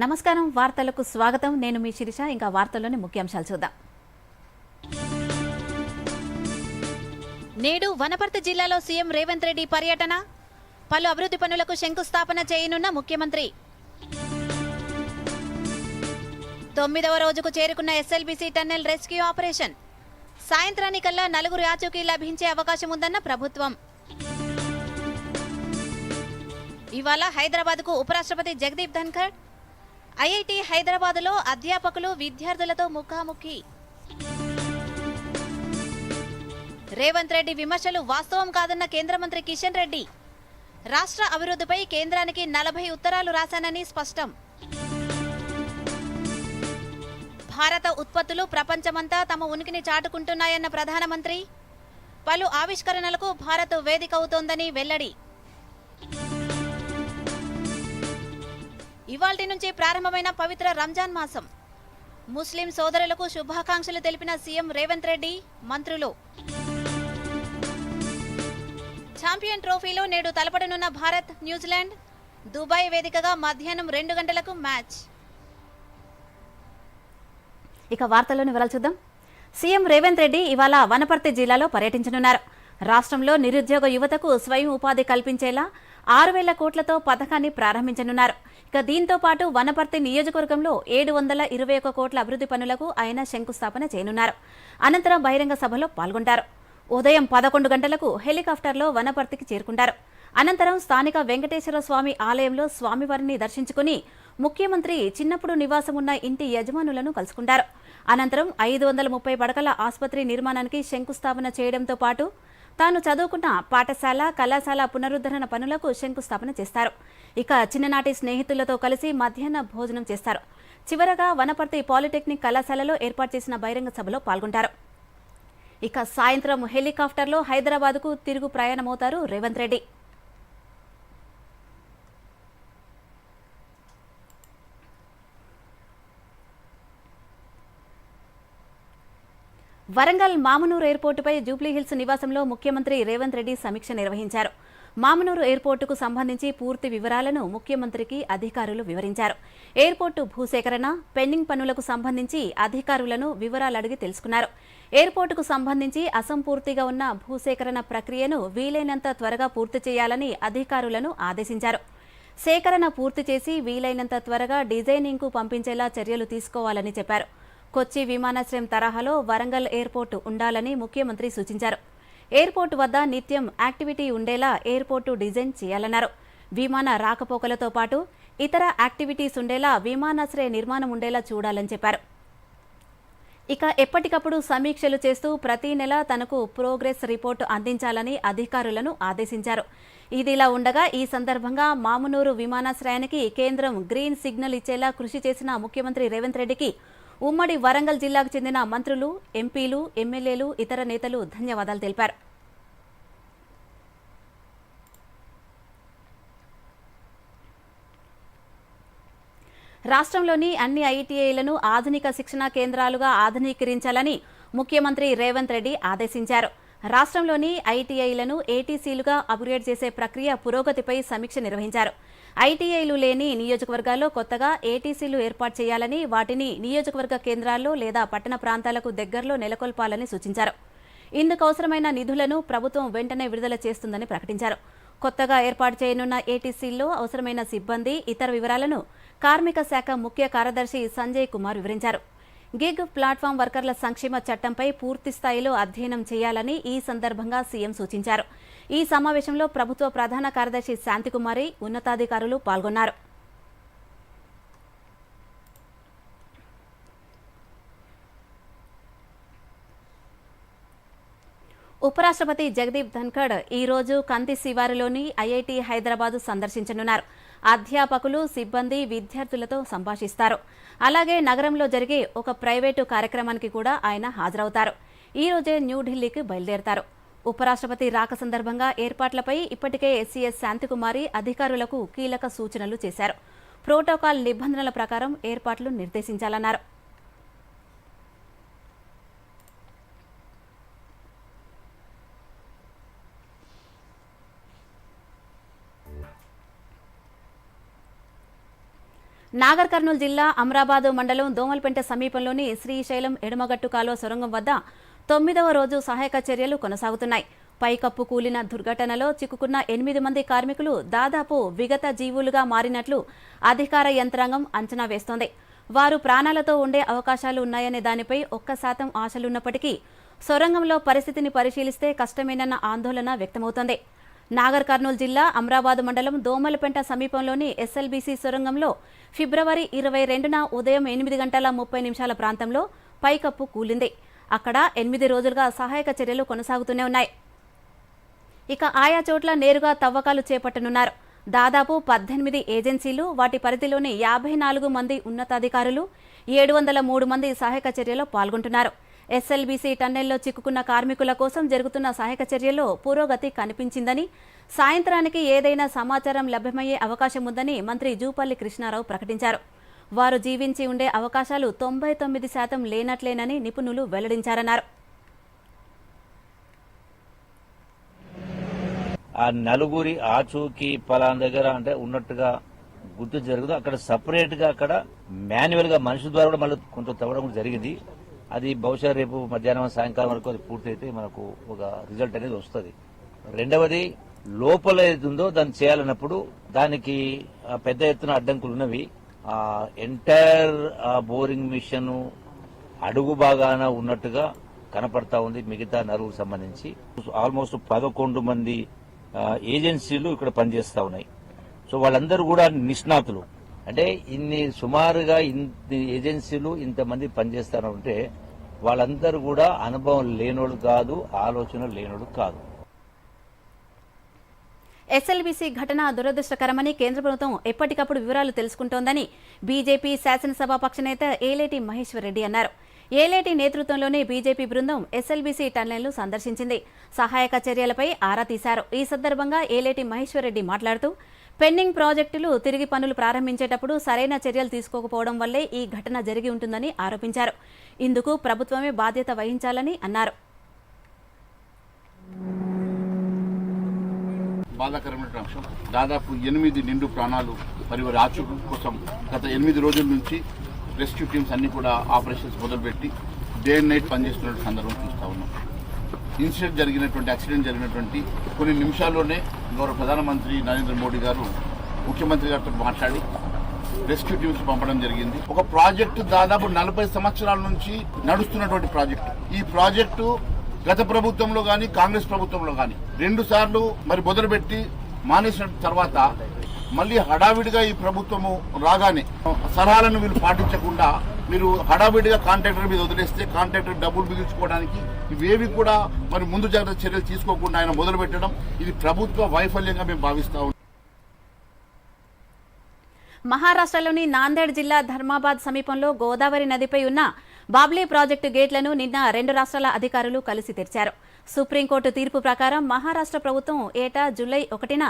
నమస్కారం వార్తలకు స్వాగతం నేను మీ శిరీష ఇంకా వార్తల్లోని ముఖ్యాంశాలు చూద్దాం నేడు వనపర్తి జిల్లాలో సీఎం రేవంత్ రెడ్డి పర్యటన పలు అభివృద్ధి పనులకు శంకుస్థాపన చేయనున్న ముఖ్యమంత్రి 9వ రోజుకు చేరుకున్న ఎస్ఎల్బీసీ టన్నెల్ రెస్క్యూ ఆపరేషన్ సాయంత్రానికల్లా 4 ఆచూకీ లభించే అవకాశం ఉందన్న ప్రభుత్వం ఇవాళ హైదరాబాద్కు ఉపరాష్ట్రపతి జగదీప్ ధన్ఖడ్ ఐఐటి హైదరాబాద్లో అధ్యాపకులు విద్యార్థులతో ముఖాముఖి రేవంత్ రెడ్డి విమర్శలు వాస్తవం కాదన్న కేంద్ర మంత్రి కిషన్ రెడ్డి రాష్ట్ర అభివృద్ధిపై కేంద్రానికి 40 ఉత్తరాలు రాశానని స్పష్టం భారత ఉత్పత్తులు ప్రపంచమంతా తమ ఉనికిని చాటుకుంటున్నాయన్న ప్రధానమంత్రి పలు ఆవిష్కరణలకు భారత్ వేదిక అవుతోందని వెల్లడి ఇవాల్టి నుంచి ప్రారంభమైన పవిత్ర రంజాన్ మాసం ముస్లిం సోదరులకు శుభాకాంక్షలు తెలిపిన సీఎం రేవంత్ రెడ్డి మంత్రులు ఛాంపియన్ ట్రోఫీలో నేడు తలపడనున్న భారత్ న్యూజిలాండ్ దుబాయ్ వేదికగా మధ్యాహ్నం 2 గంటలకు మ్యాచ్ ఇక వార్తల్లోని వివరాలు చూద్దాం సీఎం రేవంత్ రెడ్డి ఇవాళ వనపర్తి జిల్లాలో పర్యటించనున్నారు రాష్ట్రంలో నిరుద్యోగ యువతకు స్వయం ఉపాధి కల్పించేలా 6,000 కోట్లతో పథకాన్ని ప్రారంభించనున్నారు ఇక దీంతో పాటు వనపర్తి నియోజకవర్గంలో 721 కోట్ల అభివృద్ధి పనులకు ఆయన శంకుస్థాపన చేయనున్నారు అనంతరం బహిరంగ సభలో పాల్గొంటారు ఉదయం 11 గంటలకు హెలికాప్టర్లో వనపర్తికి చేరుకుంటారు అనంతరం స్థానిక వెంకటేశ్వర స్వామి ఆలయంలో స్వామివారిని దర్శించుకుని ముఖ్యమంత్రి చిన్నప్పుడు నివాసం ఉన్న ఇంటి యజమానులను కలుసుకుంటారు అనంతరం 530 పడకల ఆసుపత్రి నిర్మాణానికి శంకుస్థాపన చేయడంతో పాటు తాను చదువుకున్న పాఠశాల కళాశాల పునరుద్ధరణ పనులకు శంకుస్థాపన చేస్తారు ఇక చిన్ననాటి స్నేహితులతో కలిసి మధ్యాహ్న భోజనం చేస్తారు చివరగా వనపర్తి పాలిటెక్నిక్ కళాశాలలో ఏర్పాటు చేసిన బహిరంగ సభలో పాల్గొంటారు ఇక సాయంత్రం హెలికాప్టర్లో హైదరాబాద్కు తిరుగు ప్రయాణమవుతారు రేవంత్ రెడ్డి వరంగల్ మామునూరు ఎయిర్పోర్టుపై జూబ్లీహిల్స్ నివాసంలో ముఖ్యమంత్రి రేవంత్ రెడ్డి సమీక్ష నిర్వహించారు మామునూరు ఎయిర్పోర్టుకు సంబంధించి పూర్తి వివరాలను ముఖ్యమంత్రికి అధికారులు వివరించారు ఎయిర్పోర్టు భూసేకరణ పెండింగ్ పనులకు సంబంధించి అధికారులను వివరాలు అడిగి తెలుసుకున్నారు ఎయిర్పోర్టుకు సంబంధించి అసంపూర్తిగా ఉన్న భూసేకరణ ప్రక్రియను వీలైనంత త్వరగా పూర్తి చేయాలని అధికారులను ఆదేశించారు సేకరణ పూర్తి చేసి వీలైనంత త్వరగా డిజైనింగ్కు పంపించేలా చర్యలు తీసుకోవాలని చెప్పారు కొచ్చి విమానాశ్రయం తరహాలో వరంగల్ ఎయిర్పోర్టు ఉండాలని ముఖ్యమంత్రి సూచించారు ఎయిర్పోర్టు వద్ద నిత్యం యాక్టివిటీ ఉండేలా ఎయిర్పోర్టు డిజైన్ చేయాలన్నారు విమాన రాకపోకలతో పాటు ఇతర యాక్టివిటీస్ ఉండేలా విమానాశ్రయ నిర్మాణం ఉండేలా చూడాలని చెప్పారు ఇక ఎప్పటికప్పుడు సమీక్షలు చేస్తూ ప్రతి నెల తనకు ప్రోగ్రెస్ రిపోర్టు అందించాలని అధికారులను ఆదేశించారు ఇదిలా ఉండగా ఈ సందర్భంగా మామునూరు విమానాశ్రయానికి కేంద్రం గ్రీన్ సిగ్నల్ ఇచ్చేలా కృషి చేసిన ముఖ్యమంత్రి రేవంత్ రెడ్డికి ఉమ్మడి వరంగల్ జిల్లాకు చెందిన మంత్రులు ఎంపీలు ఎమ్మెల్యేలు ఇతర నేతలు ధన్యవాదాలు తెలిపారు రాష్ట్రంలోని అన్ని ఐటీఐలను ఆధునిక శిక్షణా కేంద్రాలుగా ఆధునీకరించాలని ముఖ్యమంత్రి రేవంత్ రెడ్డి ఆదేశించారు రాష్ట్రంలోని ఐటీఐలను ఏటీసీలుగా అప్గ్రేడ్ చేసే ప్రక్రియ పురోగతిపై సమీక్ష నిర్వహించారు ఐటీఐలు లేని నియోజకవర్గాల్లో కొత్తగా ఏటీసీలు ఏర్పాటు చేయాలని వాటిని నియోజకవర్గ కేంద్రాల్లో లేదా పట్టణ ప్రాంతాలకు దగ్గరలో నెలకొల్పాలని సూచించారు ఇందుకు అవసరమైన నిధులను ప్రభుత్వం వెంటనే విడుదల చేస్తుందని ప్రకటించారు కొత్తగా ఏర్పాటు చేయనున్న ఏటీసీల్లో అవసరమైన సిబ్బంది ఇతర వివరాలను కార్మిక శాఖ ముఖ్య కార్యదర్శి సంజయ్ కుమార్ వివరించారు గిగ్ ప్లాట్ఫామ్ వర్కర్ల సంక్షేమ చట్టంపై పూర్తి స్థాయిలో అధ్యయనం చేయాలని ఈ సందర్భంగా సీఎం సూచించారు ఈ సమావేశంలో ప్రభుత్వ ప్రధాన కార్యదర్శి శాంతికుమారి ఉన్నతాధికారులు పాల్గొన్నారు ఉపరాష్ట్రపతి జగదీప్ ధన్ఖడ్ ఈ రోజు కంది శివారులోని ఐఐటి హైదరాబాద్ సందర్శించనున్నారు అధ్యాపకులు సిబ్బంది విద్యార్థులతో సంభాషిస్తారు అలాగే నగరంలో జరిగే ఒక ప్రైవేటు కార్యక్రమానికి కూడా ఆయన హాజరవుతారు ఈ రోజే న్యూఢిల్లీకి బయలుదేరతారు ఉపరాష్ట్రపతి రాక సందర్భంగా ఏర్పాట్లపై ఇప్పటికే ఎస్సీఎస్ శాంతికుమారి అధికారులకు కీలక సూచనలు చేశారు ప్రోటోకాల్ నిబంధనల ప్రకారం ఏర్పాట్లు నిర్దేశించాలన్నారు నాగర్ కర్నూలు జిల్లా అమరాబాద్ మండలం దోమలపెంట సమీపంలోని శ్రీశైలం ఎడమగట్టు కాలువ సొరంగం వద్ద 9వ రోజు సహాయక చర్యలు కొనసాగుతున్నాయి. పైకప్పు కూలిన దుర్ఘటనలో చిక్కుకున్న 8 మంది కార్మికులు దాదాపు విగత జీవులుగా మారినట్లు అధికార యంత్రాంగం అంచనా వేస్తోంది. వారు ప్రాణాలతో ఉండే అవకాశాలు ఉన్నాయనే దానిపై 1% ఆశలున్నప్పటికీ సొరంగంలో పరిస్థితిని పరిశీలిస్తే కష్టమేనన్న ఆందోళన వ్యక్తమవుతోంది. నాగర్ కర్నూలు జిల్లా అమరాబాద్ మండలం దోమలపెంట సమీపంలోని ఎస్ఎల్బీసీ సొరంగంలో ఫిబ్రవరి 22న ఉదయం 8:30 ప్రాంతంలో పైకప్పు కూలింది. అక్కడ 8 రోజులుగా సహాయక చర్యలు కొనసాగుతూనే ఉన్నాయి. ఇక ఆయా చోట్ల నేరుగా తవ్వకాలు చేపట్టనున్నారు. దాదాపు 18 ఏజెన్సీలు, వాటి పరిధిలోని 54 మంది ఉన్నతాధికారులు, 703 మంది సహాయక చర్యలో పాల్గొంటున్నారు. ఎస్ఎల్బీసీ టన్నెల్లో చిక్కుకున్న కార్మికుల కోసం జరుగుతున్న సహాయక చర్యల్లో పురోగతి కనిపించిందని, సాయంత్రానికి ఏదైనా సమాచారం లభ్యమయ్యే అవకాశం ఉందని మంత్రి జూపల్లి కృష్ణారావు ప్రకటించారు. వారు జీవించి ఉండే అవకాశాలు 99% లేనట్లేనని నిపుణులు వెల్లడించారన్నారు. ఆ నలుగురి ఆచూకీ పలానా దగ్గర అంటే ఉన్నట్టుగా గుర్తు జరుగుతుంది. అక్కడ సపరేట్ గా అక్కడ మాన్యువల్ గా మనుషుల ద్వారా కూడా మళ్ళీ కొంత తవ్వడం కూడా జరిగింది. అది బహుశా రేపు మధ్యాహ్నం సాయంకాలం వరకు అది పూర్తయితే మనకు ఒక రిజల్ట్ అనేది వస్తుంది. రెండవది, లోపల ఏదుందో దాన్ని చేయాలన్నప్పుడు దానికి పెద్ద ఎత్తున అడ్డంకులు ఉన్నవి. ఆ ఎంటైర్ బోరింగ్ మిషన్ అడుగు బాగాన ఉన్నట్టుగా కనపడతా ఉంది. మిగతా నలుగురు సంబంధించి ఆల్మోస్ట్ 11 మంది ఏజెన్సీలు ఇక్కడ పనిచేస్తా ఉన్నాయి. సో వాళ్ళందరూ కూడా నిష్ణాతులు. అంటే సుమారుగా ఇన్ని ఏజెన్సీలు ఇంతమంది పనిచేస్తారంటే వాళ్ళందరూ కూడా అనుభవం లేనోడు కాదు, ఆలోచన లేనోడు కాదు. ఎస్ఎల్బీసీ ఘటన దురదృష్టకరమని కేంద్ర ప్రభుత్వం ఎప్పటికప్పుడు వివరాలు తెలుసుకుంటోందని బీజేపీ శాసనసభాపక్ష నేత ఏలేటి మహేశ్వర్ రెడ్డి అన్నారు. ఏలేటి నేతృత్వంలోని బీజేపీ బృందం ఎస్ఎల్బీసీ టన్నెల్ను సందర్శించింది. సహాయక చర్యలపై ఆరా తీశారు. ఈ సందర్భంగా ఏలేటి మహేశ్వర్ రెడ్డి మాట్లాడుతూ, పెండింగ్ ప్రాజెక్టులు తిరిగి పనులు ప్రారంభించేటప్పుడు సరైన చర్యలు తీసుకోకపోవడం వల్లే ఈ ఘటన జరిగి ఉంటుందని ఆరోపించారు. ఇందుకు ప్రభుత్వమే బాధ్యత వహించాలని అన్నారు. బాధాకరమైన అంశం. దాదాపు 8 నిండు ప్రాణాలు మరి వారి ఆచూకీ కోసం గత 8 రోజుల నుంచి రెస్క్యూ టీమ్స్ అన్ని కూడా ఆపరేషన్స్ మొదలుపెట్టి డే అండ్ నైట్ పనిచేస్తున్న సందర్భం చూస్తూ ఉన్నాం. యాక్సిడెంట్ జరిగినటువంటి కొన్ని నిమిషాల్లోనే గౌరవ ప్రధానమంత్రి నరేంద్ర మోడీ గారు ముఖ్యమంత్రి గారితో మాట్లాడి రెస్క్యూ టీమ్స్ పంపడం జరిగింది. ఒక ప్రాజెక్టు దాదాపు 40 సంవత్సరాల నుంచి నడుస్తున్నటువంటి ప్రాజెక్టు. ఈ ప్రాజెక్టు గత ప్రభుత్వంలో కానీ కాంగ్రెస్ ప్రభుత్వంలో కానీ 2 సార్లు మరి మొదలుపెట్టి మానేసిన తర్వాత మళ్ళీ హడావిడిగా ఈ ప్రభుత్వము రాగానే సలహాలను వీళ్ళు పాటించకుండా మీరు హడావిడిగా కాంట్రాక్టర్ మీద వదిలేస్తే కాంట్రాక్టర్ డబ్బులు మిగిల్చుకోవడానికి ఇవేవి కూడా మరి ముందు జాగ్రత్త చర్యలు తీసుకోకుండా ఆయన మొదలు పెట్టడం ఇది ప్రభుత్వ వైఫల్యంగా మేము భావిస్తా ఉన్నాం. మహారాష్ట్రలోని నాందేడ్ జిల్లా ధర్మాబాద్ సమీపంలో గోదావరి నదిపై ఉన్న బాబ్లీ ప్రాజెక్టు గేట్లను నిన్న 2 రాష్ట్రాల అధికారులు కలిసి తెరిచారు. సుప్రీంకోర్టు తీర్పు ప్రకారం మహారాష్ట్ర ప్రభుత్వం ఏటా జూలై 1న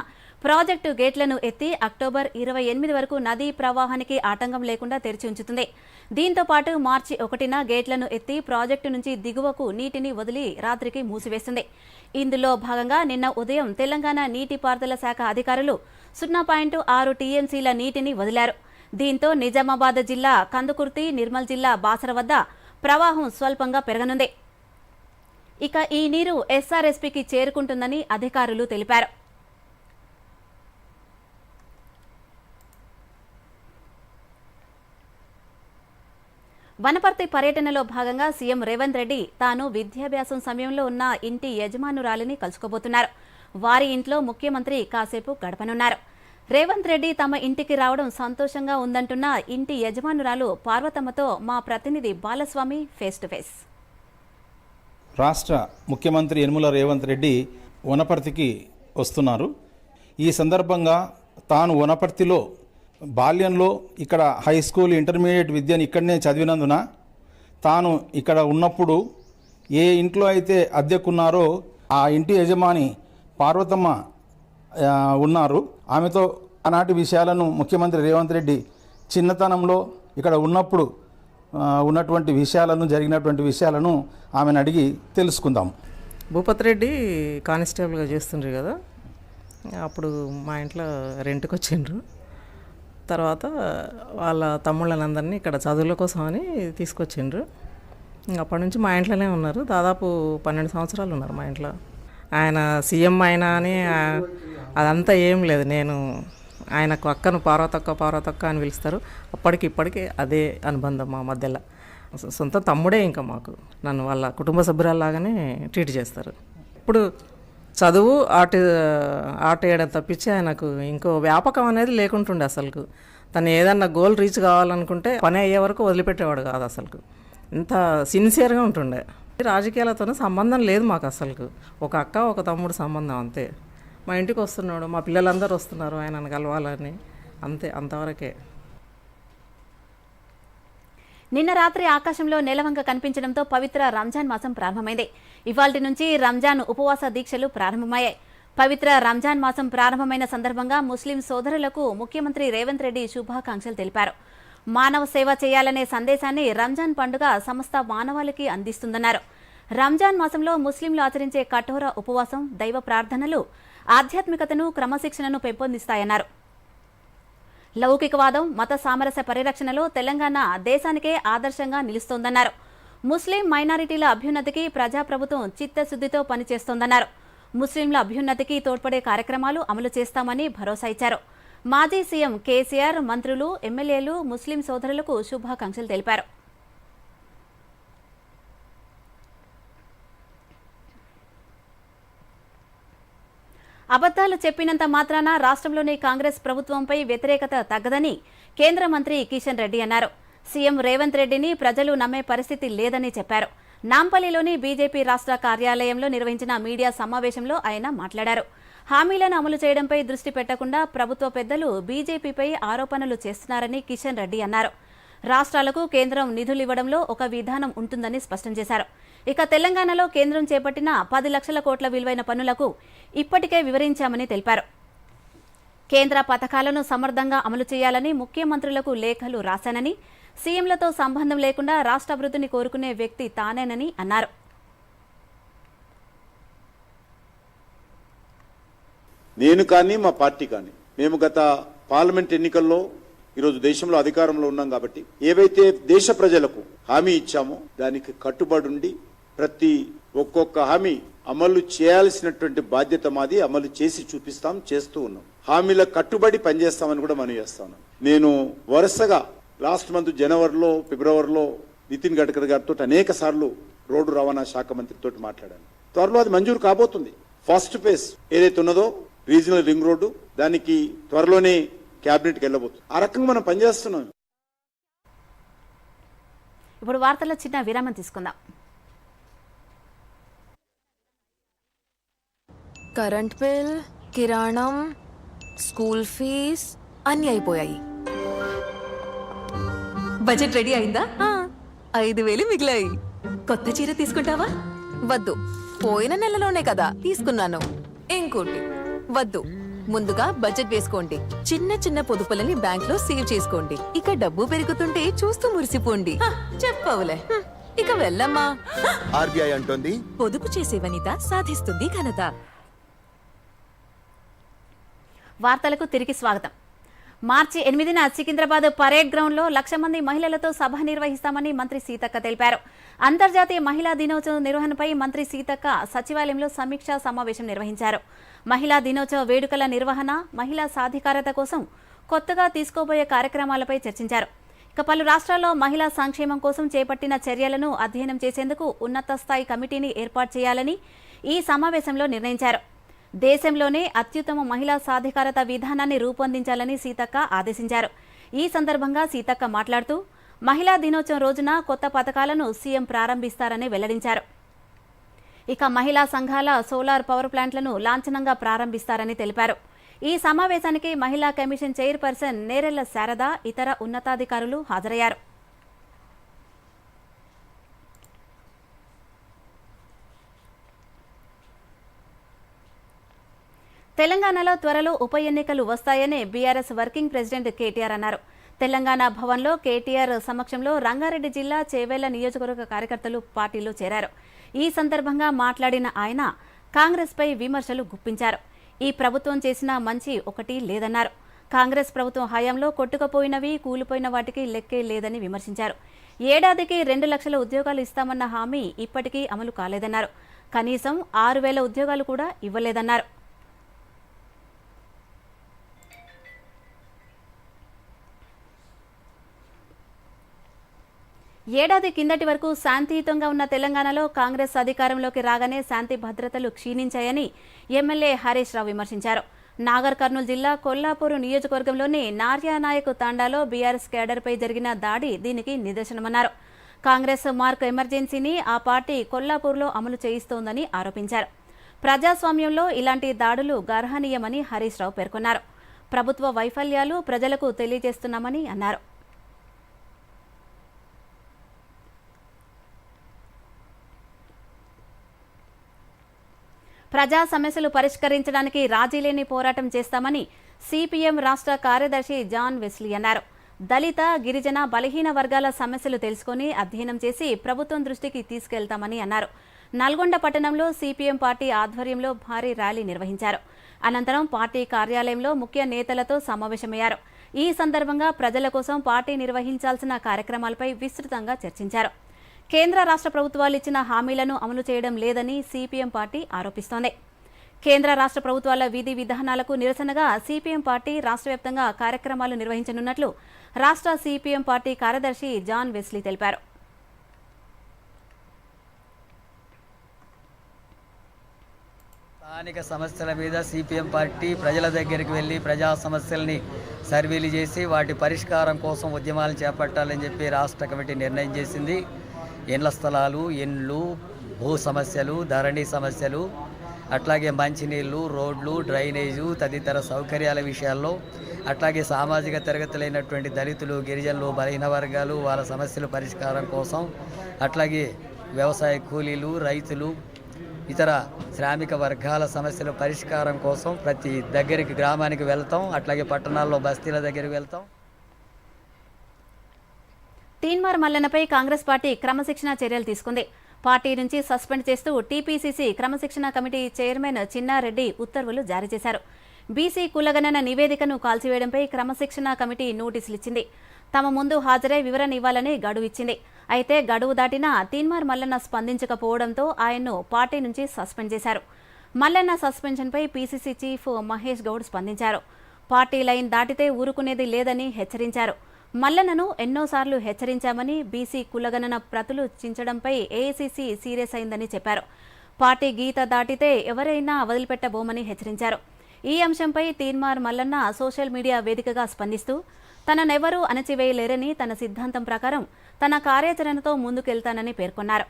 ప్రాజెక్టు గేట్లను ఎత్తి అక్టోబర్ 28 వరకు నదీ ప్రవాహానికి ఆటంకం లేకుండా తెరిచి ఉంచుతుంది. దీంతో పాటు మార్చి 1న గేట్లను ఎత్తి ప్రాజెక్టు నుంచి దిగువకు నీటిని వదిలి రాత్రికి మూసివేస్తుంది. ఇందులో భాగంగా నిన్న ఉదయం తెలంగాణ నీటిపారుదల శాఖ అధికారులు 0.6 టీఎంసీల నీటిని వదిలారు. దీంతో నిజామాబాద్ జిల్లా కందుకుర్తి, నిర్మల్ జిల్లా బాసర వద్ద ప్రవాహం స్వల్పంగా పెరగనుంది. ఇక ఈ నీరు ఎస్ఆర్ఎస్పీకి చేరుకుంటుందని అధికారులు తెలిపారు. వనపర్తి పర్యటనలో భాగంగా సీఎం రేవంత్ రెడ్డి తాను విద్యాభ్యాసం సమయంలో ఉన్న ఇంటి యజమానురాలిని కలుసుకోబోతున్నారు. వారి ఇంట్లో ముఖ్యమంత్రి కాసేపు గడపనున్నారు. రేవంత్ రెడ్డి తమ ఇంటికి రావడం సంతోషంగా ఉందంటున్న ఇంటి యజమానురాలు పార్వతమ్మతో మా ప్రతినిధి బాలస్వామి ఫేస్ టు ఫేస్. రాష్ట్ర ముఖ్యమంత్రి యనమల రేవంత్ రెడ్డి వనపర్తికి వస్తున్నారు. ఈ సందర్భంగా తాను వనపర్తిలో బాల్యంలో ఇక్కడ హై స్కూల్, ఇంటర్మీడియట్ విద్యను ఇక్కడనే చదివినందున తాను ఇక్కడ ఉన్నప్పుడు ఏ ఇంట్లో అయితే అద్దెకున్నారో ఆ ఇంటి యజమాని పార్వతమ్మ ఉన్నారు. ఆమెతో ఆనాటి విషయాలను ముఖ్యమంత్రి రేవంత్ రెడ్డి చిన్నతనంలో ఇక్కడ ఉన్నప్పుడు ఉన్నటువంటి విషయాలను, జరిగినటువంటి విషయాలను ఆమెను అడిగి తెలుసుకుందాం. భూపతి రెడ్డి కానిస్టేబుల్గా చేస్తుండ్రు కదా, అప్పుడు మా ఇంట్లో రెంట్కి వచ్చిండ్రు. తర్వాత వాళ్ళ తమ్ముళ్ళనందరినీ ఇక్కడ చదువుల కోసం అని తీసుకొచ్చిండ్రు. అప్పటి నుంచి మా ఇంట్లోనే ఉన్నారు. దాదాపు 12 సంవత్సరాలు ఉన్నారు మా ఇంట్లో. ఆయన సీఎం అయినా అని అదంతా ఏం లేదు. నేను ఆయనకు అక్కను పార్వతక్క అని పిలుస్తారు. అప్పటికి ఇప్పటికీ అదే అనుబంధం మా మధ్యలో. సొంత తమ్ముడే ఇంకా మాకు. నన్ను వాళ్ళ కుటుంబ సభ్యురాల్లాగానే ట్రీట్ చేస్తారు. ఇప్పుడు చదువు ఆట వేయడం తప్పించి ఆయనకు ఇంకో వ్యాపకం అనేది లేకుంటుండే అసలుకు. తను ఏదన్నా గోల్ రీచ్ కావాలనుకుంటే పని అయ్యే వరకు వదిలిపెట్టేవాడు కాదు అసలుకు. ఇంత సిన్సియర్గా ఉంటుండే. రాజకీయాలతో సంబంధం లేదు మాకు అసలుకు. ఒక అక్క ఒక తమ్ముడు సంబంధం అంతే. మా ఇంటికి వస్తున్నాడు, మా పిల్లలందరూ వస్తున్నారు ఆయనను కలవాలని, అంతే, అంతవరకే. నిన్న రాత్రి ఆకాశంలో నెలవంక కనిపించడంతో పవిత్ర రంజాన్ మాసం ప్రారంభమైంది. ఇవాల్టి నుంచి రంజాన్ ఉపవాస దీక్షలు ప్రారంభమయ్యాయి. పవిత్ర రంజాన్ మాసం ప్రారంభమైన సందర్భంగా ముస్లిం సోదరులకు ముఖ్యమంత్రి రేవంత్ రెడ్డి శుభాకాంక్షలు తెలిపారు. మానవ సేవ చేయాలనే సందేశాన్ని రంజాన్ పండుగ సమస్త మానవాళికి అందిస్తుందన్నారు. రంజాన్ మాసంలో ముస్లింలు ఆచరించే కఠోర ఉపవాసం, దైవ ప్రార్థనలు ఆధ్యాత్మికతను, క్రమశిక్షణను పెంపొందిస్తాయన్నారు. లౌకికవాదం, మత సామరస్య పరిరక్షణలో తెలంగాణ దేశానికే ఆదర్శంగా నిలుస్తోందన్నారు. ముస్లిం మైనారిటీల అభ్యున్నతికి ప్రజాప్రభుత్వం చిత్తశుద్దితో పనిచేస్తోందన్నారు. ముస్లింల అభ్యున్నతికి తోడ్పడే కార్యక్రమాలు అమలు చేస్తామని భరోసా ఇచ్చారు. మాజీ సీఎం కేసీఆర్, మంత్రులు, ఎమ్మెల్యేలు ముస్లిం సోదరులకు శుభాకాంక్షలు తెలిపారు. అబద్దాలు చెప్పినంత మాత్రాన రాష్ట్రంలోని కాంగ్రెస్ ప్రభుత్వంపై వ్యతిరేకత తగ్గదని కేంద్ర మంత్రి కిషన్ రెడ్డి అన్నారు. సీఎం రేవంత్ రెడ్డిని ప్రజలు నమ్మే పరిస్థితి లేదని చెప్పారు. నాంపల్లిలోని బీజేపీ రాష్ట్ర కార్యాలయంలో నిర్వహించిన మీడియా సమావేశంలో ఆయన మాట్లాడారు. హామీలను అమలు చేయడంపై దృష్టి పెట్టకుండా ప్రభుత్వ పెద్దలు బీజేపీపై ఆరోపణలు చేస్తున్నారని కిషన్ రెడ్డి అన్నారు. రాష్ట్రాలకు కేంద్రం నిధులివ్వడంలో ఒక విధానం ఉంటుందని స్పష్టం చేశారు. ఇక తెలంగాణలో కేంద్రం చేపట్టిన 10 లక్షల కోట్ల విలువైన పనులకు ఇప్పటికే వివరించామని తెలిపారు. కేంద్ర పథకాలను సమర్థంగా అమలు చేయాలని ముఖ్యమంత్రులకు లేఖలు రాశానని, సీఎంలతో సంబంధం లేకుండా రాష్ట్ర అభివృద్ధిని కోరుకునే వ్యక్తి తానేనని అన్నారు. నేను కానీ మా పార్టీ కానీ మేము గత పార్లమెంట్ ఎన్నికల్లో ఈరోజు దేశంలో అధికారంలో ఉన్నాం కాబట్టి ఏవైతే దేశ ప్రజలకు హామీ ఇచ్చామో దానికి కట్టుబడి ఉండి ప్రతి ఒక్కొక్క హామీ అమలు చేయాల్సినటువంటి బాధ్యత మాది. అమలు చేసి చూపిస్తాం, చేస్తూ ఉన్నాం. హామీల కట్టుబడి పనిచేస్తామని కూడా మనం చేస్తాను. నేను వరుసగా లాస్ట్ మంత్ జనవరిలో, ఫిబ్రవరిలో నితిన్ గడ్కరీ గారితో అనేక సార్లు రోడ్డు రవాణా శాఖ మంత్రితో మాట్లాడాను. త్వరలో అది మంజూరు కాబోతుంది. ఫస్ట్ ఫేజ్ ఏదైతే ఉన్నదో రీజనల్ రింగ్ రోడ్డు, దానికి త్వరలోనే క్యాబినెట్కి వెళ్ళబోతుంది. ఆ రకంగా మనం పనిచేస్తున్నాం. ఇప్పుడు వార్తల్లో చిన్న విరామం తీసుకుందాం. కరెంట్ బిల్, కిరాణం, స్కూల్ ఫీజ్ అన్నీ అయిపోయాయి. బడ్జెట్ రెడీ అయిందా? 5,000 మిగిలాయి. కొత్త చీర తీసుకుంటావా? వద్దు, పోయిన నెలలోనే కదా తీసుకున్నాను. ఇంకోటి వద్దు, ముందుగా బడ్జెట్ వేసుకోండి. చిన్న చిన్న పొదుపులని బ్యాంక్ లో సేవ్ చేసుకోండి. ఇక డబ్బు పెరుగుతుంటే చూస్తూ మురిసిపోండి. చెప్పవులే, ఇక వెళ్ళమ్మా. ఆర్బీఐ అంటోంది, పొదుపు చేసే వనిత సాధిస్తుంది ఘనత. వార్తలకు తిరిగి స్వాగతం. మార్చి 8న సికింద్రాబాద్ పరేడ్ గ్రౌండ్లో 1,00,000 మంది మహిళలతో సభ నిర్వహిస్తామని మంత్రి సీతక్క తెలిపారు. అంతర్జాతీయ మహిళా దినోత్సవం నిర్వహణపై మంత్రి సీతక్క సచివాలయంలో సమీక్షా సమావేశం నిర్వహించారు. మహిళా దినోత్సవ వేడుకల నిర్వహణ, మహిళా సాధికారత కోసం కొత్తగా తీసుకోబోయే కార్యక్రమాలపై చర్చించారు. ఇక పలు రాష్ట్రాల్లో మహిళా సంక్షేమం కోసం చేపట్టిన చర్యలను అధ్యయనం చేసేందుకు ఉన్నత స్థాయి కమిటీని ఏర్పాటు చేయాలని ఈ సమావేశంలో నిర్ణయించారు. దేశంలోనే అత్యుత్తమ మహిళా సాధికారత విధానాన్ని రూపొందించాలని సీతక్క ఆదేశించారు. ఈ సందర్భంగా సీతక్క మాట్లాడుతూ మహిళా దినోత్సవం రోజున కొత్త పథకాలను సీఎం ప్రారంభిస్తారని వెల్లడించారు. ఇక మహిళా సంఘాల సోలార్ పవర్ ప్లాంట్లను లాంఛనంగా ప్రారంభిస్తారని తెలిపారు. ఈ సమావేశానికి మహిళా కమిషన్ చైర్పర్సన్ నేరెళ్ల శారద, ఇతర ఉన్నతాధికారులు హాజరయ్యారు. తెలంగాణలో త్వరలో ఉప ఎన్నికలు వస్తాయని బీఆర్ఎస్ వర్కింగ్ ప్రెసిడెంట్ కేటీఆర్ అన్నారు. తెలంగాణ భవన్లో కేటీఆర్ సమక్షంలో రంగారెడ్డి జిల్లా చేవెళ్ల నియోజకవర్గ కార్యకర్తలు పార్టీలో చేరారు. ఈ సందర్భంగా మాట్లాడిన ఆయన కాంగ్రెస్పై విమర్శలు గుప్పించారు. ఈ ప్రభుత్వం చేసిన మంచి ఒకటి లేదన్నారు. కాంగ్రెస్ ప్రభుత్వం హయాంలో కొట్టుకుపోయినవి, కూలిపోయిన వాటికి లెక్కే లేదని విమర్శించారు. ఏడాదికి 2 లక్షల ఉద్యోగాలు ఇస్తామన్న హామీ ఇప్పటికీ అమలు కాలేదన్నారు. కనీసం 6,000 ఉద్యోగాలు కూడా ఇవ్వలేదన్నారు. ఏడాది కిందటి వరకు శాంతియుతంగా ఉన్న తెలంగాణలో కాంగ్రెస్ అధికారంలోకి రాగానే శాంతి భద్రతలు క్షీణించాయని ఎమ్మెల్యే హరీష్ రావు విమర్శించారు. నాగర్ కర్నూలు జిల్లా కొల్లాపూర్ నియోజకవర్గంలోని నార్యానాయక్ తాండాలో బీఆర్ఎస్ కేడర్పై జరిగిన దాడి దీనికి నిదర్శనమన్నారు. కాంగ్రెస్ మార్క్ ఎమర్జెన్సీని ఆ పార్టీ కొల్లాపూర్లో అమలు చేయిస్తోందని ఆరోపించారు. ప్రజాస్వామ్యంలో ఇలాంటి దాడులు గర్హనీయమని హరీష్ రావు పేర్కొన్నారు. ప్రభుత్వ వైఫల్యాలు ప్రజలకు తెలియజేస్తున్నామని అన్నారు. ప్రజా సమస్యలు పరిష్కరించడానికి రాజీలేని పోరాటం చేస్తామని సిపిఎం రాష్ట్ర కార్యదర్శి జాన్ వెస్లీ అన్నారు. దళిత, గిరిజన, బలహీన వర్గాల సమస్యలు తెలుసుకుని అధ్యయనం చేసి ప్రభుత్వం దృష్టికి తీసుకెళ్తామని అన్నారు. నల్గొండ పట్టణంలో సిపిఎం పార్టీ ఆధ్వర్యంలో భారీ ర్యాలీ నిర్వహించారు. అనంతరం పార్టీ కార్యాలయంలో ముఖ్య నేతలతో సమావేశమయ్యారు. ఈ సందర్భంగా ప్రజల కోసం పార్టీ నిర్వహించాల్సిన కార్యక్రమాలపై విస్తృతంగా చర్చించారు. కేంద్ర రాష్ట్ర ప్రభుత్వాలు ఇచ్చిన హామీలను అమలు చేయడం లేదని సిపిఎం పార్టీ ఆరోపిస్తోంది. కేంద్ర రాష్ట్ర ప్రభుత్వాల విధి విధానాలకు నిరసనగా సిపిఎం పార్టీ రాష్ట్ర వ్యాప్తంగా కార్యక్రమాలు నిర్వహించనున్నట్లు రాష్ట్ర సిపిఎం పార్టీ కార్యదర్శి జాన్ వెస్లీ తెలిపారు. స్థానిక సమస్యల మీద సిపిఎం పార్టీ ప్రజల దగ్గరికి వెళ్ళి ప్రజా సమస్యల్ని సర్వేలు చేసి వాటి పరిష్కారం కోసం ఉద్యమాలు చేపట్టాలని చెప్పి రాష్ట్ర కమిటీ నిర్ణయం చేసింది. ఇండ్ల స్థలాలు, ఇండ్లు, భూ సమస్యలు, ధరణి సమస్యలు, అట్లాగే మంచినీళ్ళు, రోడ్లు, డ్రైనేజు తదితర సౌకర్యాల విషయాల్లో, అట్లాగే సామాజిక తరగతులైనటువంటి దళితులు, గిరిజనులు, బలహీన వర్గాలు వాళ్ళ సమస్యల పరిష్కారం కోసం, అట్లాగే వ్యవసాయ కూలీలు, రైతులు, ఇతర శ్రామిక వర్గాల సమస్యల పరిష్కారం కోసం ప్రతి దగ్గరికి గ్రామానికి వెళ్తాం. అట్లాగే పట్టణాల్లో బస్తీల దగ్గరికి వెళ్తాం. తీన్మార్ మల్లన్నపై కాంగ్రెస్ పార్టీ క్రమశిక్షణ చర్యలు తీసుకుంది. పార్టీ నుంచి సస్పెండ్ చేస్తూ టీపీసీసీ క్రమశిక్షణ కమిటీ చైర్మన్ చిన్నారెడ్డి ఉత్తర్వులు జారీ చేశారు. బీసీ కులగణన నివేదికను కాల్చివేయడంపై క్రమశిక్షణ కమిటీ నోటీసులు ఇచ్చింది. తమ ముందు హాజరై వివరణ ఇవ్వాలని గడువు ఇచ్చింది. అయితే గడువు దాటినా తీన్మార్ మల్లన్న స్పందించకపోవడంతో ఆయన్ను పార్టీ నుంచి సస్పెండ్ చేశారు. మల్లన్న సస్పెన్షన్పై పీసీసీ చీఫ్ మహేష్ గౌడ్ స్పందించారు. పార్టీ లైన్ దాటితే ఊరుకునేది లేదని హెచ్చరించారు. మల్లన్నను ఎన్నోసార్లు హెచ్చరించామని, బీసీ కులగణన ప్రతులు చించడంపై ఏఐసీసీ సీరియస్ అయిందని చెప్పారు. పార్టీ గీత దాటితే ఎవరైనా వదిలిపెట్టబోమని హెచ్చరించారు. ఈ అంశంపై తీన్మార్ మల్లన్న సోషల్ మీడియా వేదికగా స్పందిస్తూ తననెవరూ అణచివేయలేరని, తన సిద్ధాంతం ప్రకారం తన కార్యాచరణతో ముందుకెళ్తానని పేర్కొన్నారు.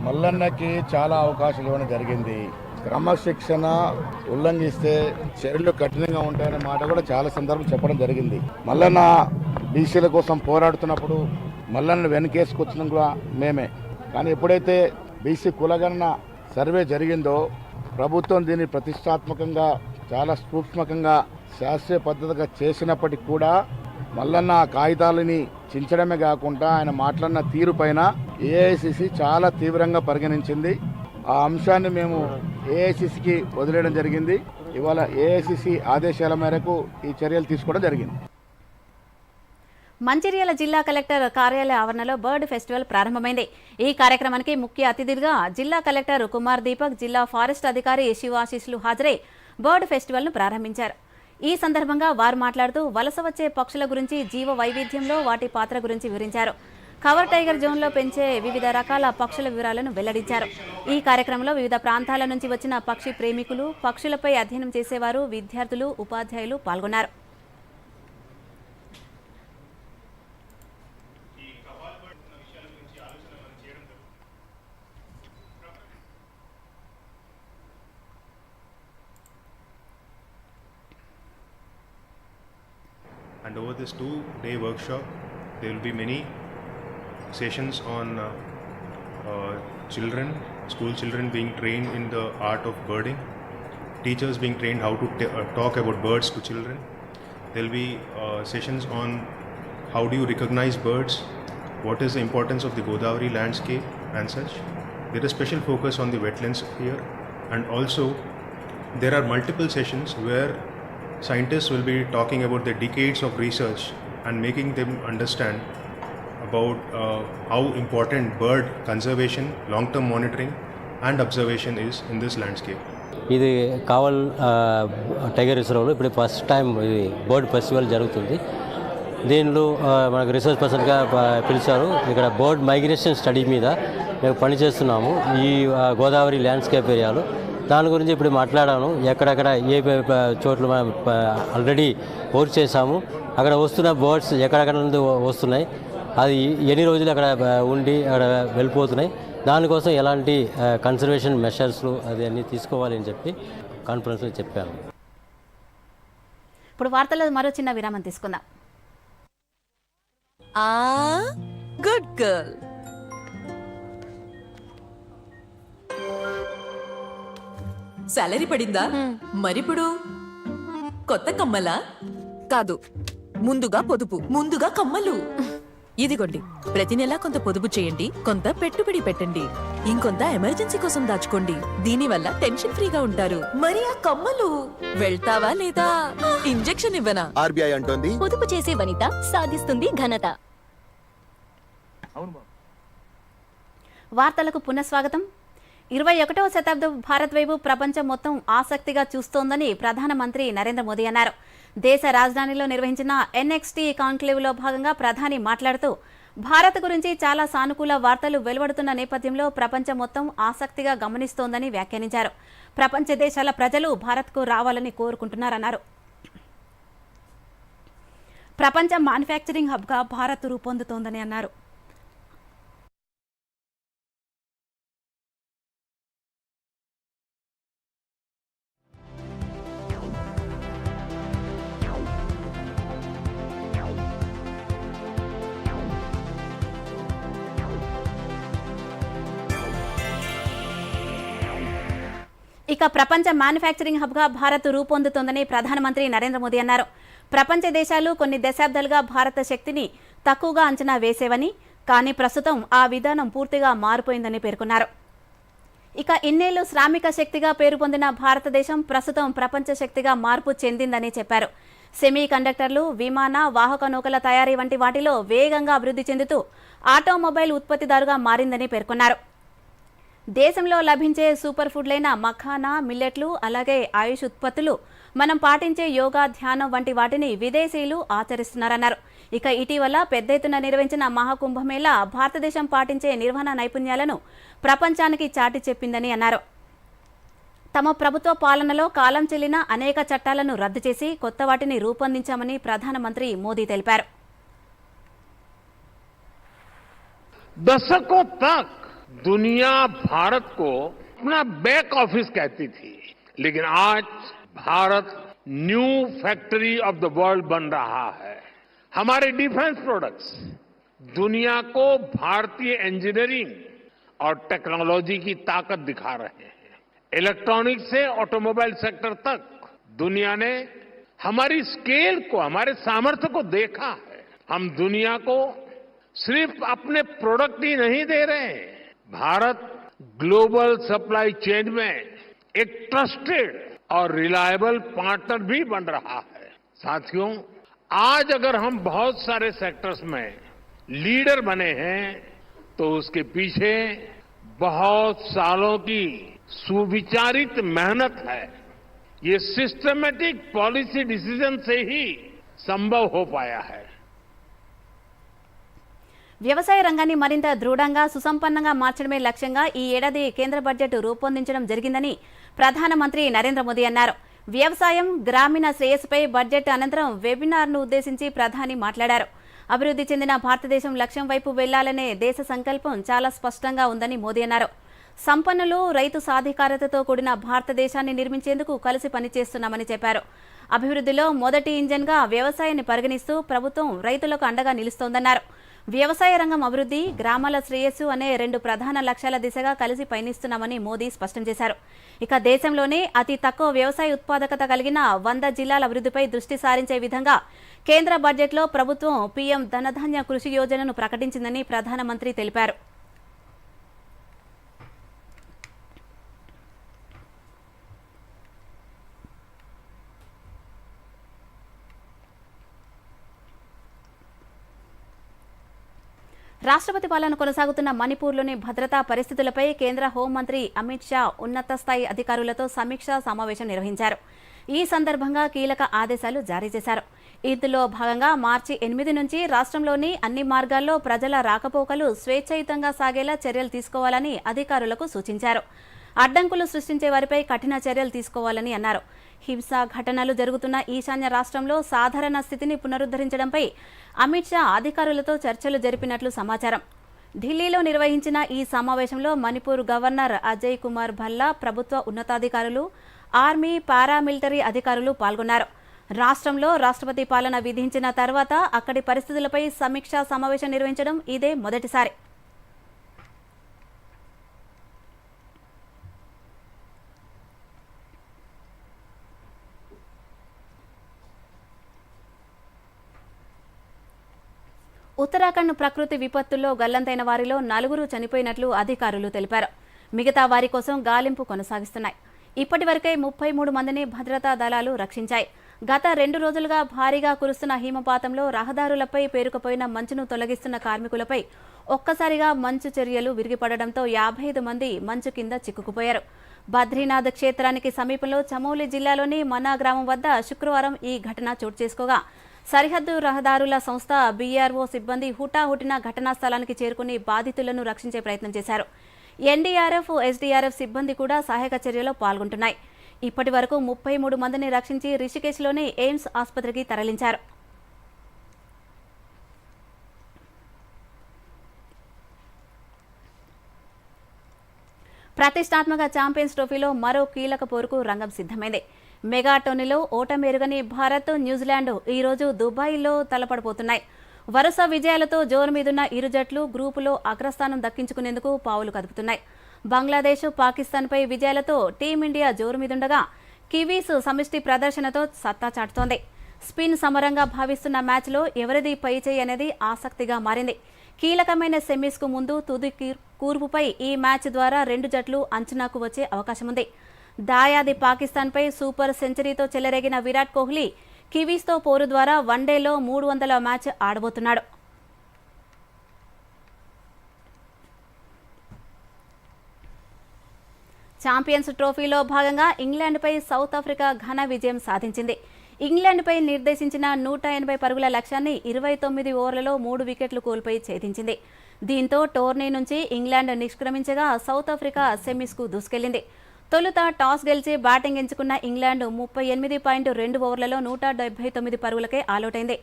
మల్లన్నకి చాలా అవకాశాలు ఇవ్వడం జరిగింది. క్రమశిక్షణ ఉల్లంఘిస్తే చర్యలు కఠినంగా ఉంటాయనే మాట కూడా చాలా సందర్భం చెప్పడం జరిగింది. మల్లన్న బీసీల కోసం పోరాడుతున్నప్పుడు మల్లన్న వెనకేసుకొచ్చిన కూడా మేమే. కానీ ఎప్పుడైతే బీసీ కులగణన సర్వే జరిగిందో ప్రభుత్వం దీన్ని ప్రతిష్టాత్మకంగా చాలా సూక్ష్మకంగా శాస్త్రీయ పద్ధతిగా చేసినప్పటికీ కూడా మల్లన్న కాగితాలని చించడమే కాకుండా ఆయన మాట్లాడిన తీరు పైన ఏఐసిసి చాలా తీవ్రంగా పరిగణించింది. ఆ అంశాన్ని మేము ఏఐసిసికి వదిలేయడం జరిగింది. ఇవాళ ఏఐసిసి ఆదేశాల మేరకు ఈ చర్యలు తీసుకోవడం జరిగింది. మంచిర్యాల జిల్లా కలెక్టర్ కార్యాలయ ఆవరణలో బర్డ్ ఫెస్టివల్ ప్రారంభమైంది. ఈ కార్యక్రమానికి ముఖ్య అతిథిగా జిల్లా కలెక్టర్ కుమార్ దీపక్, జిల్లా ఫారెస్ట్ అధికారి శివాశీస్లు హాజరై బర్డ్ ఫెస్టివల్ను ప్రారంభించారు. ఈ సందర్భంగా వారు మాట్లాడుతూ వలస వచ్చే పక్షుల గురించి, జీవ వైవిధ్యంలో వాటి పాత్ర గురించి వివరించారు. కవర్ టైగర్ జోన్లో పెంచే వివిధ రకాల పక్షుల వివరాలను వెల్లడించారు. ఈ కార్యక్రమంలో వివిధ ప్రాంతాల నుంచి వచ్చిన పక్షి ప్రేమికులు, పక్షులపై అధ్యయనం చేసేవారు, విద్యార్థులు, ఉపాధ్యాయులు పాల్గొన్నారు. And over this 2-day workshop, there will be many sessions on children, school children being trained in the art of birding, teachers being trained how to talk about birds to children. There will be sessions on how do you recognize birds, what is the importance of the Godavari landscape and such. There is special focus on the wetlands here, and also there are multiple sessions where scientists will be talking about the decades of research and making them understand about how important bird conservation, long-term monitoring and observation is in this landscape. ఇది కావల్ tiger రిజర్వ్లో ఇప్పుడు first time ఇది bird festival జరుగుతుంది. దీనిలో మనకు research పర్సన్గా పిలిచారు. ఇక్కడ bird migration study మీద మేము పనిచేస్తున్నాము ఈ గోదావరి ల్యాండ్స్కేప్ ఏరియాలో. దాని గురించి ఇప్పుడు మాట్లాడాను. ఎక్కడెక్కడ ఏ చోట్ల మనం ఆల్రెడీ వర్క్ చేసాము, అక్కడ వస్తున్న బర్డ్స్ ఎక్కడెక్కడ నుండి వస్తున్నాయి, అది ఎన్ని రోజులు అక్కడ ఉండి అక్కడ వెళ్ళిపోతున్నాయి, దానికోసం ఎలాంటి కన్సర్వేషన్ మెషర్స్లు అది అన్నీ తీసుకోవాలి అని చెప్పి కాన్ఫరెన్స్లో చెప్పాను. ఇప్పుడు వార్తల్లో మరో చిన్న విరామం తీసుకుందాం. Good girl. సాలరీ పడిందా? మరిప్పుడు కొత్త కమ్మలా? కాదు, ముందుగా పొదుపు. ముందుగా కమ్మలు. ఇదిగోండి, ప్రతి నెలా కొంత పొదుపు చేయండి, కొంత పెట్టుబడి పెట్టండి, ఇంకొంత ఎమర్జెన్సీ కోసం దాచుకోండి. దీనివల్ల టెన్షన్ ఫ్రీగా ఉంటారు. మరి ఆ కమ్మలు వెళ్తావా లేదా? ఇంజెక్షన్ ఇవ్వనా? ఆర్బీఐ అంటోంది, పొదుపు చేసే వనిత సాధిస్తుంది ఘనత. వార్తలకు పునఃస్వాగతం. 21వ శతాబ్దం భారత్ వైపు ప్రపంచం మొత్తం ఆసక్తిగా చూస్తోందని ప్రధానమంత్రి నరేంద్ర మోదీ అన్నారు. దేశ రాజధానిలో నిర్వహించిన ఎన్ఎక్స్టీ కాన్క్లేవ్లో భాగంగా ప్రధాని మాట్లాడుతూ భారత్ గురించి చాలా సానుకూల వార్తలు వెలువడుతున్న నేపథ్యంలో ప్రపంచం మొత్తం ఆసక్తిగా గమనిస్తోందని వ్యాఖ్యానించారు. ప్రపంచ దేశాల ప్రజలు భారత్కు రావాలని కోరుకుంటున్నారన్నారు. ప్రపంచ మ్యానుఫ్యాక్చరింగ్ హబ్గా భారత్ రూపొందుతోందని అన్నారు. ఇక ప్రపంచ మ్యానుఫ్యాక్చరింగ్ హబ్గా భారత్ రూపొందుతోందని ప్రధానమంత్రి నరేంద్ర మోదీ అన్నారు. ప్రపంచ దేశాలు కొన్ని దశాబ్దాలుగా భారత శక్తిని తక్కువగా అంచనా వేసేవని, కానీ ప్రస్తుతం ఆ విధానం పూర్తిగా మారిపోయిందని పేర్కొన్నారు. ఇక ఇన్నేళ్లు శ్రామిక శక్తిగా పేరు పొందిన భారతదేశం ప్రస్తుతం ప్రపంచ శక్తిగా మార్పు చెందిందని చెప్పారు. సెమీ కండక్టర్లు, విమాన, వాహక నౌకల తయారీ వంటి వాటిలో వేగంగా అభివృద్ధి చెందుతూ ఆటోమొబైల్ ఉత్పత్తిదారుగా మారిందని పేర్కొన్నారు. దేశంలో లభించే సూపర్ ఫుడ్లైన మఖానా, మిల్లెట్లు, అలాగే ఆయుష్ ఉత్పత్తులు, మనం పాటించే యోగా, ధ్యానం వంటి వాటిని విదేశీయులు ఆచరిస్తున్నారన్నారు. ఇక ఇటీవల పెద్ద ఎత్తున నిర్వహించిన మహాకుంభమేళా భారతదేశం పాటించే నిర్వహణ నైపుణ్యాలను ప్రపంచానికి చాటి చెప్పిందని అన్నారు. తమ ప్రభుత్వ పాలనలో కాలం చెల్లిన అనేక చట్టాలను రద్దు చేసి కొత్త వాటిని రూపొందించామని ప్రధానమంత్రి మోదీ తెలిపారు. दशकों तक दुनिया भारत को अपना बैक ऑफिस कहती थी, लेकिन आज Bharat new factory of the world बन रहा है. हमारे डिफेंस प्रोडक्ट्स दुनिया को भारतीय इंजीनियरिंग और टेक्नोलॉजी की ताकत दिखा रहे हैं. इलेक्ट्रॉनिक्स से ऑटोमोबाइल सेक्टर तक दुनिया ने हमारी स्केल को, हमारे सामर्थ्य को देखा है. हम दुनिया को सिर्फ अपने प्रोडक्ट ही नहीं दे रहे हैं, भारत ग्लोबल सप्लाई चेन में एक ट्रस्टेड और रिलायबल पार्टनर भी बन रहा है. साथियों, आज अगर हम बहुत सारे सेक्टर्स में लीडर बने हैं तो उसके पीछे बहुत सालों की सुविचारित मेहनत है. ये सिस्टमैटिक पॉलिसी डिसीजन से ही संभव हो पाया है. వ్యవసాయ రంగాన్ని మరింత దృఢంగా, సుసంపన్నంగా మార్చడమే లక్ష్యంగా ఈ ఏడాది కేంద్ర బడ్జెట్ రూపొందించడం జరిగిందని ప్రధానమంత్రి నరేంద్ర మోదీ అన్నారు. వ్యవసాయం, గ్రామీణ శ్రేయస్సుపై బడ్జెట్ అనంతరం వెబినార్ను ఉద్దేశించి ప్రధాని మాట్లాడారు. అభివృద్ధి చెందిన భారతదేశం లక్ష్యం వైపు వెళ్లాలనే దేశ సంకల్పం చాలా స్పష్టంగా ఉందని మోదీ అన్నారు. సంపన్నులు, రైతు సాధికారతతో కూడిన భారతదేశాన్ని నిర్మించేందుకు కలిసి పనిచేస్తున్నామని చెప్పారు. అభివృద్ధిలో మొదటి ఇంజన్గా వ్యవసాయాన్ని పరిగణిస్తూ ప్రభుత్వం రైతులకు అండగా నిలుస్తోందన్నారు. వ్యవసాయ రంగం అభివృద్ధి, గ్రామాల శ్రేయస్సు అనే రెండు ప్రధాన లక్ష్యాల దిశగా కలిసి పయనిస్తున్నామని మోదీ స్పష్టం చేశారు. ఇక దేశంలోనే అతి తక్కువ వ్యవసాయ ఉత్పాదకత కలిగిన 100 జిల్లాల అభివృద్ధిపై దృష్టి సారించే విధంగా కేంద్ర బడ్జెట్లో ప్రభుత్వం పీఎం ధనధాన్య కృషి యోజనను ప్రకటించిందని ప్రధానమంత్రి తెలిపారు. రాష్ట్రపతి పాలన కొనసాగుతున్న మణిపూర్లోని భద్రతా పరిస్థితులపై కేంద్ర హోంమంత్రి అమిత్ షా ఉన్నత స్థాయి అధికారులతో సమీక్షా సమావేశం నిర్వహించారు. ఈ సందర్భంగా కీలక ఆదేశాలు జారీ చేశారు. ఇందులో భాగంగా మార్చి 8 నుంచి రాష్ట్రంలోని అన్ని మార్గాల్లో ప్రజల రాకపోకలు స్వేచ్ఛాయుతంగా సాగేలా చర్యలు తీసుకోవాలని అధికారులకు సూచించారు. అడ్డంకులు సృష్టించే వారిపై కఠిన చర్యలు తీసుకోవాలని అన్నారు. హింసా ఘటనలు జరుగుతున్న ఈశాన్య రాష్ట్రంలో సాధారణ స్థితిని పునరుద్ధరించడంపై అమిత్ షా అధికారులతో చర్చలు జరిపినట్లు సమాచారం. ఢిల్లీలో నిర్వహించిన ఈ సమావేశంలో మణిపూర్ గవర్నర్ అజయ్ కుమార్ భల్లా, ప్రభుత్వ ఉన్నతాధికారులు, ఆర్మీ, పారామిలిటరీ అధికారులు పాల్గొన్నారు. రాష్ట్రంలో రాష్ట్రపతి పాలన విధించిన తర్వాత అక్కడి పరిస్థితులపై సమీక్షా సమావేశం నిర్వహించడం ఇదే మొదటిసారి. ఉత్తరాఖండ్ ప్రకృతి విపత్తుల్లో గల్లంతైన వారిలో 4 చనిపోయినట్లు అధికారులు తెలిపారు. మిగతా వారి కోసం గాలింపు కొనసాగిస్తున్నాయి. ఇప్పటి వరకే 33 మందిని భద్రతా దళాలు రక్షించాయి. గత 2 రోజులుగా భారీగా కురుస్తున్న హిమపాతంలో రహదారులపై పేరుకుపోయిన మంచును తొలగిస్తున్న కార్మికులపై ఒక్కసారిగా మంచు చర్యలు విరిగిపడడంతో 55 మంది మంచు కింద చిక్కుకుపోయారు. బద్రీనాథ్ క్షేత్రానికి సమీపంలో చమోలి జిల్లాలోని మన్నా గ్రామం వద్ద శుక్రవారం ఈ ఘటన చోటు చేసుకోగా సరిహద్దు రహదారుల సంస్థ బీఆర్ఓ సిబ్బంది హుటాహుటిన ఘటనా స్థలానికి చేరుకుని బాధితులను రక్షించే ప్రయత్నం చేశారు. ఎన్డీఆర్ఎఫ్, ఎస్డీఆర్ఎఫ్ సిబ్బంది కూడా సహాయక చర్యలో పాల్గొంటున్నాయి. ఇప్పటి వరకు 33 మందిని రక్షించి రిషికేశ్లోని ఎయిమ్స్ ఆసుపత్రికి తరలించారు. ప్రతిష్టాత్మక ఛాంపియన్స్ ట్రోఫీలో మరో కీలక పోరుకు రంగం సిద్ధమైంది. మెగా టోర్నీలో ఓటమెరుగని భారత్, న్యూజిలాండ్ ఈరోజు దుబాయ్లో తలపడబోతున్నాయి. వరుస విజయాలతో జోరు మీదున్న ఇరు జట్లు గ్రూపులో అగ్రస్థానం దక్కించుకునేందుకు పావులు కదుపుతున్నాయి. బంగ్లాదేశ్, పాకిస్తాన్పై విజయాలతో టీమిండియా జోరు మీదుండగా కివీస్ సమిష్టి ప్రదర్శనతో సత్తా చాటుతోంది. స్పిన్ సమరంగా భావిస్తున్న మ్యాచ్లో ఎవరిది పైచేయి అనేది ఆసక్తిగా మారింది. కీలకమైన సెమీస్కు ముందు తుది కూర్పుపై ఈ మ్యాచ్ ద్వారా 2 జట్లు అంచనాకు వచ్చే అవకాశముంది. దాయాది పాకిస్తాన్పై సూపర్ సెంచరీతో చెలరేగిన విరాట్ కోహ్లీ కివీస్తో పోరు ద్వారా వన్డేలో 300వ మ్యాచ్ ఆడబోతున్నాడు. ఛాంపియన్స్ ట్రోఫీలో భాగంగా ఇంగ్లాండ్పై సౌత్ ఆఫ్రికా ఘన విజయం సాధించింది. ఇంగ్లాండ్పై నిర్దేశించిన 180 పరుగుల లక్ష్యాన్ని 29 ఓవర్లలో 3 వికెట్లు కోల్పోయి ఛేదించింది. దీంతో టోర్నీ నుంచి ఇంగ్లాండ్ నిష్క్రమించగా సౌత్ ఆఫ్రికా సెమీస్కు దూసుకెళ్లింది. తొలుత టాస్ గెలిచి బ్యాటింగ్ ఎంచుకున్న ఇంగ్లాండ్ 38.2 ఓవర్లలో 179 పరుగులకే ఆలౌటైంది.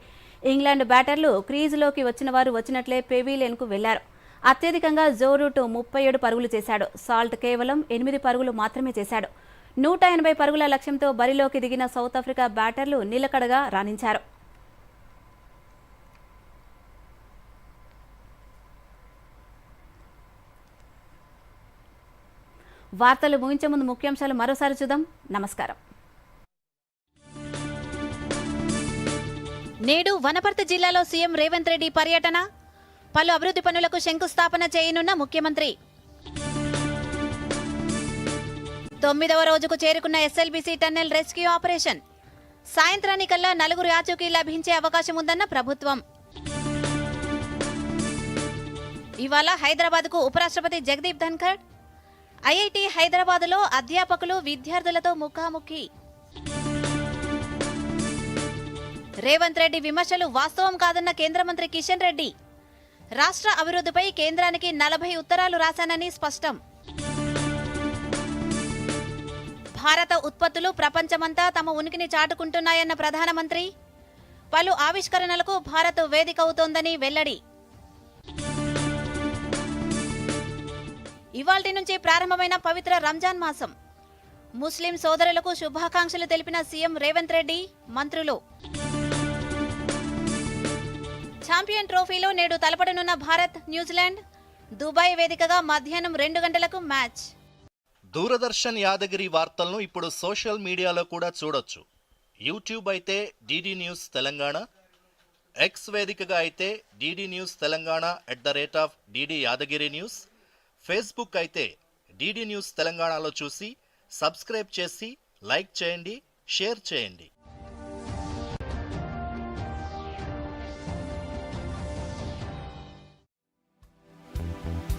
ఇంగ్లాండ్ బ్యాటర్లు క్రీజులోకి వచ్చిన వారు వచ్చినట్లే పెవిలియన్కు వెళ్లారు. అత్యధికంగా జో రూట్ 37 పరుగులు చేశాడు. సాల్ట్ కేవలం 8 పరుగులు మాత్రమే చేశాడు. 180 పరుగుల లక్ష్యంతో బరిలోకి దిగిన సౌత్ ఆఫ్రికా బ్యాటర్లు నిలకడగా రాణించారు. వార్తలు ముగించే ముందు ముఖ్యాంశాలు మరోసారి చూద్దాం. నమస్కారం. నేడు వనపర్తి జిల్లాలో సీఎం రేవంత్ రెడ్డి పర్యటన, పలు అభివృద్ధి పనులకు శంకుస్థాపన చేయనున్న ముఖ్యమంత్రి. 9వ రోజుకు చేరుకున్న ఎస్ఎల్బీసీ టన్నెల్ రెస్క్యూ ఆపరేషన్. సాయంత్రానికల్లా 4 ఆచూకీ లభించే అవకాశం ఉందన్న ప్రభుత్వం. ఇవాళ హైదరాబాద్కు ఉపరాష్ట్రపతి జగదీప్ ధన్ఖడ్. ఐఐటి హైదరాబాద్లో అధ్యాపకులు, విద్యార్థులతో ముఖాముఖి. రేవంత్ రెడ్డి విమర్శలు వాస్తవం కాదన్న కేంద్ర మంత్రి కిషన్ రెడ్డి. రాష్ట్ర అభివృద్ధిపై కేంద్రానికి 40 ఉత్తరాలు రాశానని స్పష్టం. భారత ఉత్పత్తులు ప్రపంచమంతా తమ ఉనికిని చాటుకుంటున్నాయన్న ప్రధానమంత్రి. పలు ఆవిష్కరణలకు భారత్ వేదిక అవుతోందని వెల్లడి. ఇవాల్టి నుంచి ప్రారంభమైన పవిత్ర రంజాన్ మాసం. ముస్లిం సోదరులకు శుభాకాంక్షలు తెలిపిన సీఎం రేవంత్ రెడ్డి, మంత్రులు. ఛాంపియన్ ట్రోఫీలో నేడు తలపడనున్న భారత్, న్యూజిలాండ్. దుబాయ్ వేదికగా మధ్యాహ్నం 2 గంటలకు మ్యాచ్. దూరదర్శన్ యాదగిరి వార్తలను ఇప్పుడు సోషల్ మీడియాలో కూడా చూడొచ్చు. యూట్యూబ్ అయితే డిడి న్యూస్ తెలంగాణ, ఎక్స్ వేదికగా అయితే DD news Telangana @DD Yadagiri news, Facebook అయితే డిడి న్యూస్ తెలంగాణలో చూసి సబ్స్క్రైబ్ చేసి లైక్ చేయండి, షేర్ చేయండి.